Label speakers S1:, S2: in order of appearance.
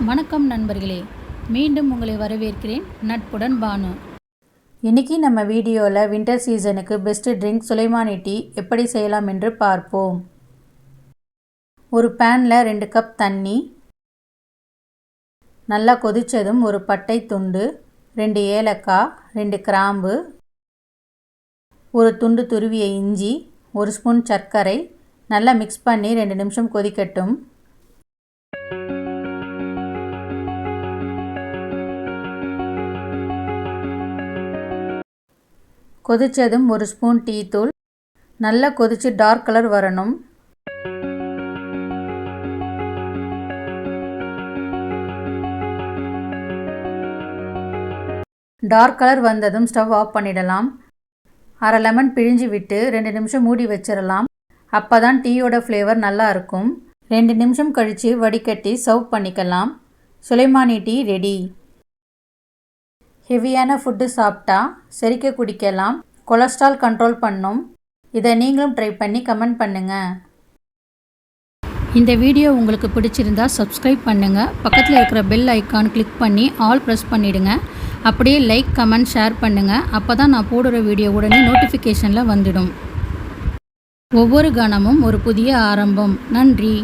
S1: வணக்கம் நண்பர்களே, மீண்டும் உங்களை வரவேற்கிறேன். நட்புடன் பானு. இன்றைக்கி நம்ம வீடியோவில் வின்டர் சீசனுக்கு பெஸ்ட்டு ட்ரிங்க் சுலைமானி டீ எப்படி செய்யலாம் என்று பார்ப்போம். ஒரு பேனில் 2 கப் தண்ணி, நல்லா கொதித்ததும் ஒரு பட்டை துண்டு, 2 ஏலக்காய், 2 கிராம்பு, ஒரு துண்டு துருவிய இஞ்சி, 1 ஸ்பூன் சர்க்கரை நல்லா மிக்ஸ் பண்ணி 2 நிமிஷம் கொதிக்கட்டும். கொதித்ததும் 1 ஸ்பூன் டீ தூள், நல்லா கொதித்து டார்க் கலர் வரணும். டார்க் கலர் வந்ததும் ஸ்டவ் ஆஃப் பண்ணிடலாம். அரை லெமன் பிழிஞ்சு விட்டு 2 நிமிஷம் மூடி வச்சிடலாம். அப்போ தான் டீயோட ஃப்ளேவர் நல்லா இருக்கும். 2 நிமிஷம் கழித்து வடிகட்டி சர்வ் பண்ணிக்கலாம். Soleimani tea ready. ஹெவியான ஃபுட்டு சாப்பிட்டா செரிக்க குடிக்கலாம். கொலஸ்ட்ரால் கண்ட்ரோல் பண்ணும். இதை நீங்களும் ட்ரை பண்ணி கமெண்ட் பண்ணுங்கள். இந்த வீடியோ உங்களுக்கு பிடிச்சிருந்தா சப்ஸ்கிரைப் பண்ணுங்கள். பக்கத்தில் இருக்கிற பெல் ஐக்கான் கிளிக் பண்ணி ஆல் ப்ரெஸ் பண்ணிவிடுங்க. அப்படியே லைக், கமெண்ட், ஷேர் பண்ணுங்கள். அப்போ தான் நான் போடுற வீடியோ உடனே நோட்டிஃபிகேஷனில் வந்துடும். ஒவ்வொரு கணமும் ஒரு புதிய ஆரம்பம். நன்றி.